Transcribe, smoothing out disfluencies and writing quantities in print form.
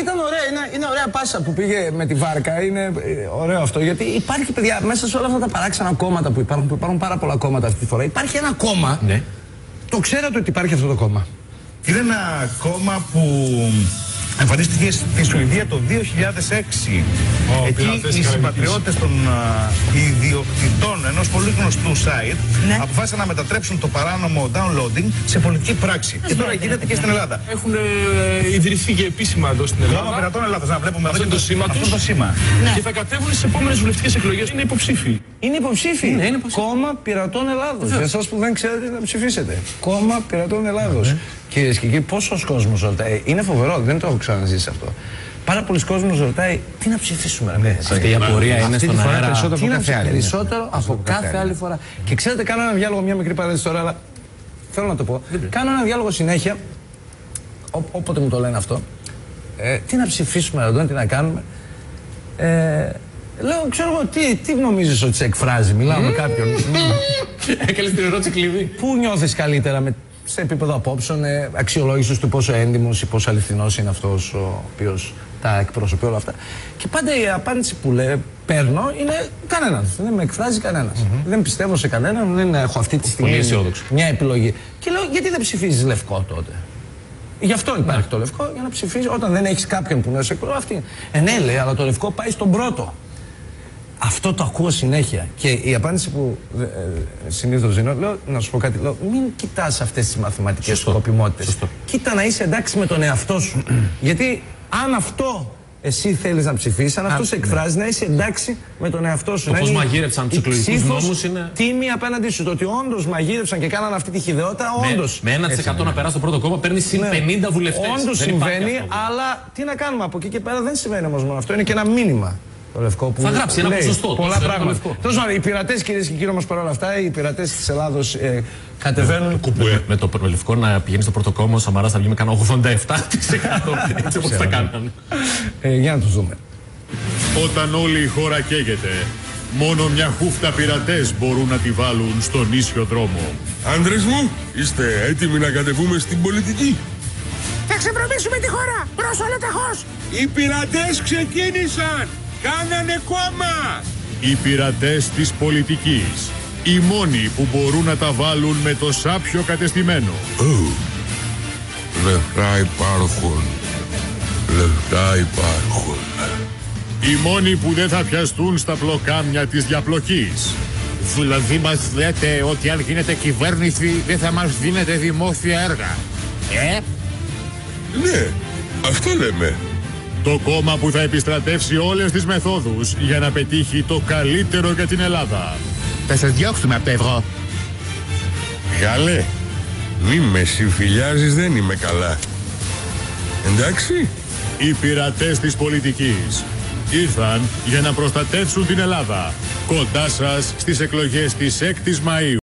Ήταν ωραία, είναι ωραία πάσα που πήγε με τη βάρκα. Είναι ωραίο αυτό. Γιατί υπάρχει, παιδιά, μέσα σε όλα αυτά τα παράξενα κόμματα που υπάρχουν πάρα πολλά κόμματα αυτή τη φορά. Υπάρχει ένα κόμμα. Ναι. Το ξέρατε ότι υπάρχει αυτό το κόμμα? Είναι ένα κόμμα που εμφανίστηκε στη Σουηδία το 2006. Εκεί οι συμπατριώτες των ιδιοκτητών ενός πολύ γνωστού site αποφάσισαν να μετατρέψουν το παράνομο downloading σε πολιτική πράξη. Και τώρα γίνεται και στην Ελλάδα. Έχουν ιδρυθεί και επίσημα εδώ στην Ελλάδα. Κόμμα Πειρατών Ελλάδας. Να βλέπουμε αυτό το σήμα τους. Και θα κατέβουν στις επόμενες βουλευτικές εκλογές. Είναι υποψήφοι. Είναι υποψήφοι. Κόμμα Πειρατών Ελλάδος. Για εσάς που δεν ξέρετε να ψηφίσετε. Κόμμα Πειρατών Ελλάδος. Κυρίες και κύριοι, πόσος κόσμος ρωτάει. Είναι φοβερό, δεν το έχω ξαναζήσει αυτό. Πάρα πολλοί κόσμος ρωτάει τι να ψηφίσουμε. Αυτή η απορία είναι στον αέρα περισσότερο από κάθε άλλη φορά. Και ξέρετε, κάνω ένα διάλογο, μια μικρή παρένθεση τώρα, αλλά θέλω να το πω. Κάνω ένα διάλογο συνέχεια, όποτε μου το λένε αυτό. Τι να ψηφίσουμε, Ραντώνη, τι να κάνουμε. Λέω, ξέρω εγώ, τι νομίζεις ότι σε εκφράζει? Μιλάω με κάποιον. Έκαλες την ερώτηση κλειδί. Πού νιώθεις καλύτερα σε επίπεδο απόψεων, αξιολόγησης του πόσο έντιμος ή πόσο αληθινός είναι αυτός ο οποίος τα εκπροσωπεί όλα αυτά. Και πάντα η απάντηση που παίρνω είναι κανένας. Δεν με εκφράζει κανένας. Δεν πιστεύω σε κανέναν, δεν έχω αυτή τη στιγμή μια επιλογή. Και λέω, γιατί δεν ψηφίζεις λευκό τότε? Γι' αυτό υπάρχει το λευκό, για να ψηφίζει όταν δεν έχεις κάποιον που να σε εκπροσωπεί. Ναι, λέει, αλλά το λευκό πάει στον πρώτο. Αυτό το ακούω συνέχεια. Και η απάντηση που συνήθως δίνω, λέω, να σου πω κάτι, λέω, μην κοιτάς αυτές τις μαθηματικές σκοπιμότητες. Κοίτα να είσαι εντάξει με τον εαυτό σου. Γιατί αν αυτό εσύ θέλεις να ψηφίσεις, αν αυτό σε εκφράζει, να είσαι εντάξει με τον εαυτό σου. Πώς μαγείρεψαν τους εκλογικούς νόμους είναι τίμη απέναντί σου. Το ότι όντως μαγείρεψαν και κάναν αυτή τη χυδαιότητα, όντως. Με 1% να περάσει το πρώτο κόμμα, παίρνει συν 50 βουλευτές. Όντως συμβαίνει, αλλά τι να κάνουμε από εκεί και πέρα, δεν συμβαίνει όμως μόνο αυτό. Είναι και ένα μήνυμα. Το λευκό που θα γράψει ένα ποσοστό. Πολλά πράγματα. Τέλος πάντων, οι πειρατές, κυρίες και κύριοι, όμως παρόλα αυτά, οι πειρατές της Ελλάδος κατεβαίνουν. Με το λευκό να πηγαίνει στο πρώτο κόμμα, ο Σαμαράς θα βγει με κανένα 87%. Έτσι όπως τα κάνανε. Για να τους δούμε. Όταν όλη η χώρα καίγεται, μόνο μια χούφτα πειρατές μπορούν να τη βάλουν στον ίσιο δρόμο. Άντρες μου, είστε έτοιμοι να κατεβούμε στην πολιτική? Θα ξεβρωμίσουμε τη χώρα προς ολοταχώς. Οι πειρατές ξεκίνησαν. Κάνανε κόμμα! Οι πειρατές της πολιτικής. Οι μόνοι που μπορούν να τα βάλουν με το σάπιο κατεστημένο. Λεφτά υπάρχουν. Λεφτά υπάρχουν. Οι μόνοι που δεν θα πιαστούν στα πλοκάμια της διαπλοκής. Δηλαδή μας λέτε ότι αν γίνεται κυβέρνηση δεν θα μας δίνετε δημόσια έργα. Ναι, αυτό λέμε. Το κόμμα που θα επιστρατεύσει όλες τις μεθόδους για να πετύχει το καλύτερο για την Ελλάδα. Θα σας διώξουμε από το ευρώ. Γαλέ, μη με συμφιλιάζεις, δεν είμαι καλά. Εντάξει? Οι πειρατές της πολιτικής ήρθαν για να προστατεύσουν την Ελλάδα. Κοντά σας στις εκλογές της 6ης Μαΐου.